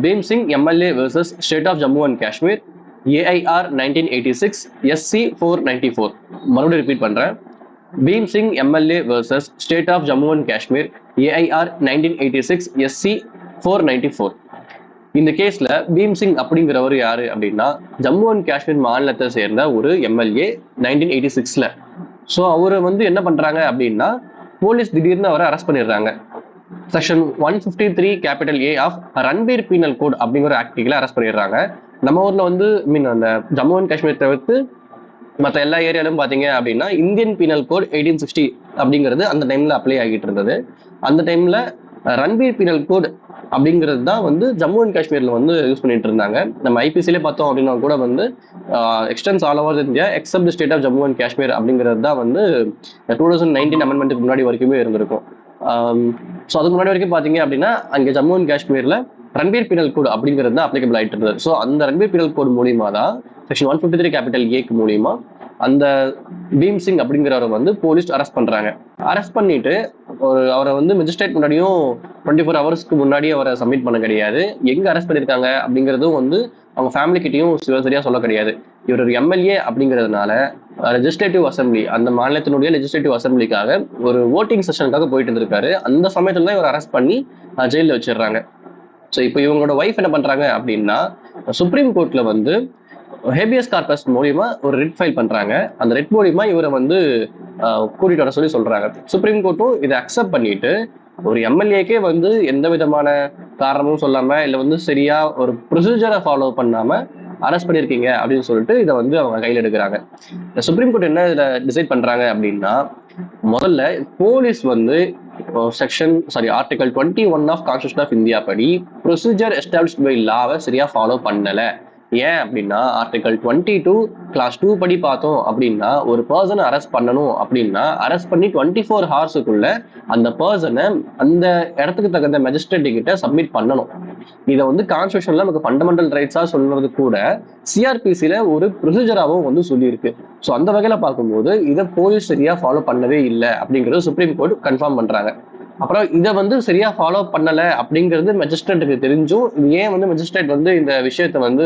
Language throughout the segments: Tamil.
Beam Singh MLA versus State of Jammu and Kashmir, AIR 1986, SC 494. மறுபடியும் ரிப்பீட் பண்றேன். Beam Singh MLA versus State of Jammu and Kashmir, AIR 1986, SC 494. இந்த கேஸ்ல பீம் சிங் அப்படிங்கிறவர் யாரு அப்படின்னா ஜம்மு அண்ட் காஷ்மீர் மாநிலத்தை சேர்ந்த ஒரு எம்எல்ஏ 1986ல. ஸோ அவரை வந்து என்ன பண்றாங்க அப்படின்னா போலீஸ் திடீர்னு அவரை அரெஸ்ட் பண்ணிடுறாங்க. Section 153 capital A of Ranbir penal code அப்படிங்கிற ஆக்டிங்ல அரெஸ்ட் பண்ணிடுறாங்க. நம்ம ஊர்ல வந்து அந்த ஜம்மு அண்ட் காஷ்மீர் தவிர்த்து மற்ற எல்லா ஏரியாலும் பாத்தீங்க அப்படின்னா இந்தியன் பீனல் கோட் 1860 அப்படிங்கிறது அந்த டைம்ல அப்ளை ஆகிட்டு இருந்தது. அந்த டைம்ல ரன்பீர் பீனல் கோட் அப்படிங்கிறது தான் வந்து ஜம்மு அண்ட் காஷ்மீர்ல வந்து யூஸ் பண்ணிட்டு இருந்தாங்க. நம்ம ஐபிசிலே பார்த்தோம் அப்படின்னா கூட வந்து extends all over India except state of Jammu and Kashmir அப்படிங்கிறது தான் வந்து 2019 அமெண்ட்மெண்ட்டுக்கு முன்னாடி வரைக்குமே இருந்திருக்கும். ஸோ அதுக்கு முன்னாடி வரைக்கும் பார்த்தீங்க அப்படின்னா அங்கே ஜம்மு அண்ட் காஷ்மீர்ல ரன்பீர் பீனல் கோட் அப்படிங்கிறது தான் அப்ளிகபிள் ஆகிட்டு இருந்தது. ஸோ அந்த ரன்பீர் பீனல் கோட் மூலியமா தான் செக்ஷன் 153 கேபிட்டல் ஏக்கு மூலியமா அந்த பீம் சிங் அப்படிங்கிறவரை வந்து போலீஸ் அரெஸ்ட் பண்றாங்க. அரெஸ்ட் பண்ணிட்டு அவரை வந்து மெஜிஸ்ட்ரேட் முன்னாடியும் 24 ஹவர்ஸ்க்கு முன்னாடி அவரை சப்மிட் பண்ண கிடையாது. எங்க அரெஸ்ட் பண்ணியிருக்காங்க அப்படிங்கிறதும் வந்து அவங்க ஃபேமிலி கிட்டையும் சரியா சொல்ல கிடையாது. இவர் ஒரு எம்எல்ஏ அப்படிங்கிறதுனால லெஜிஸ்லேட்டிவ் அசம்பிளி, அந்த மாநிலத்தினுடைய லெஜிஸ்லேட்டிவ் அசம்பிளிக்காக ஒரு ஓட்டிங் செஷனுக்காக போயிட்டு இருந்திருக்காரு. அந்த சமயத்துல தான் இவர் அரெஸ்ட் பண்ணி ஜெயிலில் வச்சிடுறாங்க. ஸோ இப்போ இவங்களோட ஒய்ஃப் என்ன பண்றாங்க அப்படின்னா சுப்ரீம் கோர்ட்ல வந்து ஹேபியஸ் கார்பஸ் மூலியமா ஒரு ரிட் ஃபைல் பண்றாங்க. அந்த ரிட் மூலியமா இவரை வந்து கூட்டிட்டு வர சொல்றாங்க. சுப்ரீம் கோர்ட்டும் இதை அக்செப்ட் பண்ணிட்டு ஒரு எம்எல்ஏக்கே வந்து எந்த விதமான காரணமும் சொல்லாம இல்ல வந்து சரியா ஒரு ப்ரொசீஜரை ஃபாலோ பண்ணாம அரெஸ்ட் பண்ணிருக்கீங்க அப்படின்னு சொல்லிட்டு இதை வந்து அவங்க கையில் எடுக்கிறாங்க. சுப்ரீம் கோர்ட் என்ன இதை டிசைட் பண்றாங்க அப்படின்னா முதல்ல போலீஸ் வந்து article 21 of constitution of India படி ப்ரொசீஜர் எஸ்டாப்ளிஷ்ட் பை லாவை சரியா ஃபாலோ பண்ணல. ஏன் அப்படின்னா ஆர்டிகல் 22 கிளாஸ் 2 படி பார்த்தோம் அப்படின்னா ஒரு பர்சனை அரெஸ்ட் பண்ணணும் அப்படின்னா அரெஸ்ட் பண்ணி 24 ஹவர்ஸுக்குள்ள அந்த பர்சனை அந்த இடத்துக்கு தகுந்த மெஜிஸ்ட்ரேட் கிட்ட சப்மிட் பண்ணணும். இதை வந்து கான்ஸ்டிடியூஷன்ல நமக்கு ஃபண்டமெண்டல் ரைட்ஸா சொல்றது கூட சிஆர்பிசில ஒரு ப்ரொசீஜராகவும் வந்து சொல்லியிருக்கு. ஸோ அந்த வகையில பார்க்கும்போது இதை போலீஸ் சரியா ஃபாலோ பண்ணவே இல்லை அப்படிங்கிறது சுப்ரீம் கோர்ட் கன்ஃபார்ம் பண்றாங்க. அப்புறம் இதை வந்து சரியா ஃபாலோ பண்ணல அப்படிங்கிறது மெஜிஸ்ட்ரேட்டுக்கு தெரிஞ்சும் ஏன் வந்து மெஜிஸ்ட்ரேட் வந்து இந்த விஷயத்த வந்து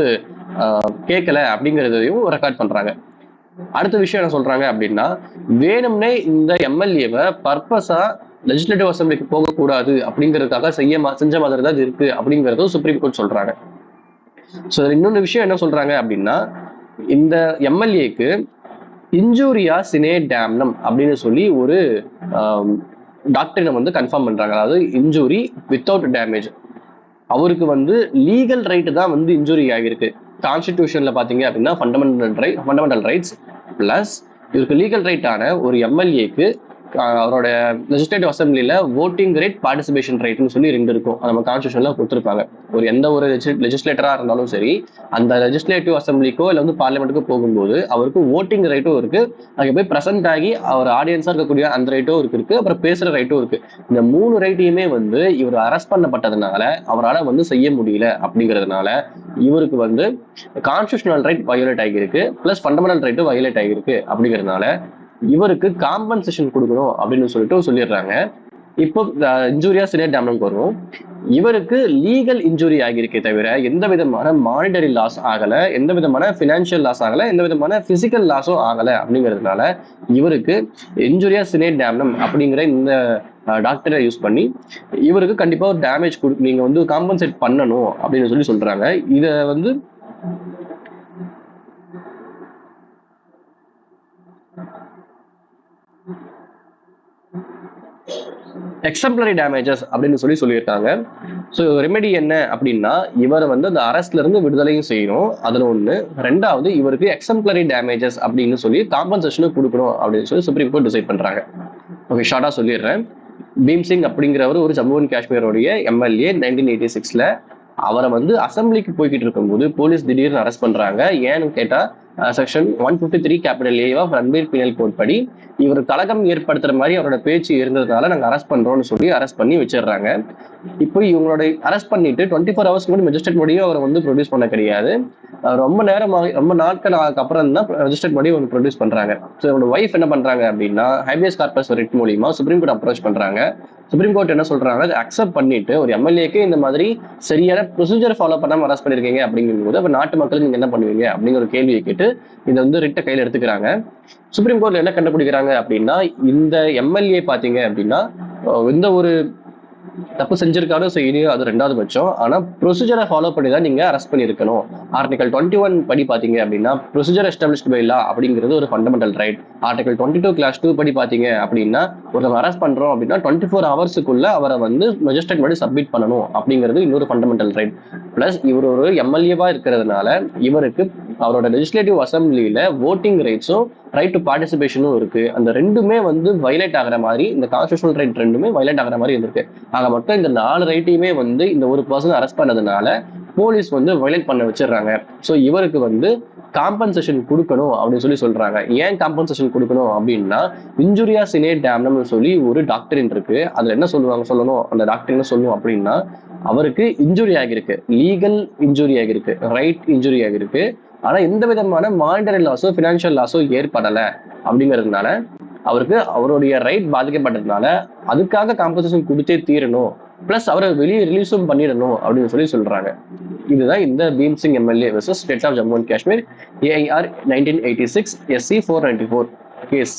கேட்கல அப்படிங்கிறதையும் ரெக்கார்ட் பண்றாங்க. அடுத்த விஷயம் என்ன சொல்றாங்க அப்படின்னா வேணும்னே இந்த எம்எல்ஏவை பர்பஸா லெஜிஸ்லேட்டிவ் அசம்பிளிக்கு போகக்கூடாது அப்படிங்கிறதுக்காக செஞ்ச மாதிரி தான் இருக்கு அப்படிங்கிறதும் சுப்ரீம் கோர்ட் சொல்றாங்க. ஸோ இன்னொரு விஷயம் என்ன சொல்றாங்க அப்படின்னா இந்த எம்எல்ஏக்கு இன்ஜூரியா சினே டேம்னம் அப்படின்னு சொல்லி ஒரு டாக்டரினை வந்து கன்ஃபார்ம் பண்றாங்க. அதாவது இன்ஜூரி வித்தவுட் டேமேஜ். அவருக்கு வந்து லீகல் ரைட் தான் வந்து இன்ஜூரி ஆகிருக்கு. கான்ஸ்டிடியூஷன்ல பாத்தீங்க அப்படின்னா ஃபண்டமெண்டல் ரைட்ஸ் பிளஸ் இவருக்கு லீகல் ரைட்டான ஒரு எம்எல்ஏக்கு அவரோட லெஜிஸ்லேட்டிவ் அசம்பிளில voting ரைட், பார்ட்டிசிபேஷன் ரைட்னு சொல்லி 2 இருக்கும். நம்ம கான்ஸ்டிடியூஷன்ல கொடுத்துருப்பாங்க. எந்த ஒரு லெஜிஸ்லேட்டரா இருந்தாலும் சரி அந்த லெஜிஸ்லேட்டிவ் அசம்பிளிக்கோ இல்லை வந்து பார்லிமெண்ட்டுக்கோ போகும்போது அவருக்கு voting ரைட்டும் இருக்கு, அங்கே போய் ப்ரெசென்ட் ஆகி அவர் ஆடியன்ஸா இருக்கக்கூடிய அந்த ரைட்டும் இருக்கு, அப்புறம் பேசுற ரைட்டும் இருக்கு. இந்த 3 ரைட்டையுமே வந்து இவர் அரெஸ்ட் பண்ணப்பட்டதுனால அவரால் வந்து செய்ய முடியல. அப்படிங்கிறதுனால இவருக்கு வந்து கான்ஸ்டிடியூஷனல் ரைட் வயோலேட் ஆகியிருக்கு பிளஸ் ஃபண்டமெண்டல் ரைட்டும் வயோலேட் ஆகியிருக்கு. அப்படிங்கிறதுனால இவருக்கு காம்பன்சேஷன் கொடுக்கணும் அப்படின்னு சொல்லிட்டு சொல்லிடுறாங்க. இப்போ இன்ஜூரியா சினே டேம்னம் வரும். இவருக்கு லீகல் இன்ஜூரி ஆகியிருக்கே தவிர எந்த விதமான மானிட்டரி லாஸ் ஆகல, எந்த விதமான பினான்சியல் லாஸ் ஆகல, எந்த விதமான பிசிக்கல் லாஸும் ஆகல. அப்படிங்கிறதுனால இவருக்கு இன்ஜூரியா சினே டேம்னம் அப்படிங்கிற இந்த டாக்டரை யூஸ் பண்ணி இவருக்கு கண்டிப்பா ஒரு டேமேஜ் நீங்க வந்து காம்பன்சேட் பண்ணணும் அப்படின்னு சொல்றாங்க. இதை வந்து எக்ஸம்ப்ளரி டேமேஜஸ் அப்படின்னு சொல்லியிருக்காங்க. ஸோ ரெமெடி என்ன அப்படின்னா இவரை வந்து அந்த அரெஸ்ட்ல இருந்து விடுதலையும் செய்யணும், அதுல ஒண்ணு. ரெண்டாவது இவருக்கு எக்ஸம்ப்ளரி டேமேஜஸ் அப்படின்னு சொல்லி காம்பன்சேஷனும் கொடுக்கணும் அப்படின்னு சொல்லி சுப்ரீம் கோர்ட் டிசைட் பண்றாங்க. ஓகே, ஷார்ட்டா சொல்லிடுறேன். பீம் சிங் அப்படிங்கிறவர் ஒரு ஜம்மு அண்ட் காஷ்மீரோடைய எம்எல்ஏ 1986ல. அவரை வந்து அசம்பிளிக்கு போய்கிட்டு இருக்கும்போது போலீஸ் திடீர்னு அரெஸ்ட் பண்றாங்க. ஏன்னு கேட்டா section 153 capital A of Ranbir penal code படி இவர் கலகம் ஏற்படுத்துற மாதிரி அவரோட பேச்சு இருந்ததுனால நாங்க அரெஸ்ட் பண்றோம்னு சொல்லி அரெஸ்ட் பண்ணி வச்சிடுறாங்க. இப்போ இவங்களோட அரெஸ்ட் பண்ணிட்டு 24 ஹவர்ஸ்க்கு முன்னாடி மெஜிஸ்ட்ரேட் முடியும் அவரை வந்து ப்ரொடியூஸ் பண்ண கிடையாது. ரொம்ப நாட்கள் அப்புறம் தான் ரெஜிஸ்டர்ட் பண்ணி ஒன்று ப்ரொடியூஸ் பண்றாங்க. ஸோ இவரோட ஒய்ஃப் என்ன பண்றாங்க அப்படின்னா ஹைபியஸ் கார்பஸ் ரிட் மூலியமா சுப்ரீம் கோர்ட் அப்ரோச் பண்றாங்க. சுப்ரீம் கோர்ட் என்ன சொல்றாங்க, அதை அக்செப்ட் பண்ணிட்டு ஒரு எம்எல்ஏக்கு இந்த மாதிரி சரியான ப்ரொசீஜர் ஃபாலோ பண்ணாம அரெஸ்ட் பண்ணிருக்கீங்க அப்படிங்கும்போது அப்ப நாட்டு மக்களுக்கு நீங்க என்ன பண்ணுவீங்க அப்படிங்கிற ஒரு கேள்வியை கேட்டு இதை வந்து ரிட்ட கையில எடுத்துக்கிறாங்க. சுப்ரீம் கோர்ட்ல என்ன கண்டுபிடிக்கிறாங்க அப்படின்னா, இந்த எம்எல்ஏ பாத்தீங்க அப்படின்னா எந்த ஒரு தப்பு செஞ்சிருக்காலும் செய்யலையோ அது ரெண்டாவது பட்சம். ஆனா ப்ரொசீஜரை ஃபாலோ பண்ணி தான் நீங்க அரெஸ்ட் பண்ணிருக்கணும். ஆர்டிகல் 21 படி பாத்தீங்க அப்படின்னா ப்ரொசீஜர் எஸ்டாப்ளிஷ்ட் பை லா அப்படிங்கிறது ஒரு ஃபண்டமெண்டல் ரைட். ஆர்டிகல் 22 கிளாஸ் 2 படி பாத்தீங்க அப்படின்னா ஒருத்தவங்க அரெஸ்ட் பண்றோம் அப்படின்னா 24 ஹவர்ஸுக்குள்ள அவரை வந்து மெஜிஸ்ட்ரேட் பண்ணி சப்மிட் பண்ணணும் அப்படிங்கிறது இன்னொரு ஃபண்டமெண்டல் ரைட். பிளஸ் இவர் ஒரு எம்எல்ஏவா இருக்கிறதுனால இவருக்கு அவரோட லெஜிஸ்லேட்டிவ் அசம்பிளியில ஓட்டிங் ரைட்ஸும் ரைட் டு பார்ட்டிசிபேஷனும் இருக்கு. அந்த ரெண்டுமே வந்து வயலேட் ஆகிற மாதிரி, இந்த கான்ஸ்டியூஷனல் ரைட் ரெண்டுமே வயலேட் ஆகிற மாதிரி இருக்கு. ஆக மொத்தம் இந்த 4 ரைட்டையுமே வந்து இந்த ஒரு பர்சன் அரெஸ்ட் பண்ணதுனால போலீஸ் வந்து வயலேட் பண்ண வச்சிடறாங்க. ஸோ இவருக்கு வந்து காம்பன்சேஷன் கொடுக்கணும் அப்படின்னு சொல்றாங்க. ஏன் காம்பன்சேஷன் கொடுக்கணும் அப்படின்னா, இன்ஜுரியா சினே டேம்னம்னு சொல்லி ஒரு டாக்டரின் இருக்கு. அதுல என்ன சொல்லணும், அந்த டாக்டர் என்ன சொல்லணும் அப்படின்னா, அவருக்கு இன்ஜுரி ஆகிருக்கு, லீகல் இன்ஜுரி ஆகிருக்கு, ரைட் இன்ஜுரி ஆகிருக்கு. ஆனா எந்த விதமான மானிட்டரி லாஸோ பினான்சியல் லாஸோ ஏற்படலை அப்படிங்கிறதுனால அவருக்கு அவருடைய ரைட் பாதிக்கப்பட்டதுனால அதுக்காக காம்பன்சேஷன் கொடுத்தே தீரணும். பிளஸ் அவரை வெளியே ரிலீஸும் பண்ணிடணும் அப்படின்னு சொல்றாங்க. இதுதான் இந்த Bhim Singh MLA versus state of Jammu and Kashmir AIR 1986 SC 494 case.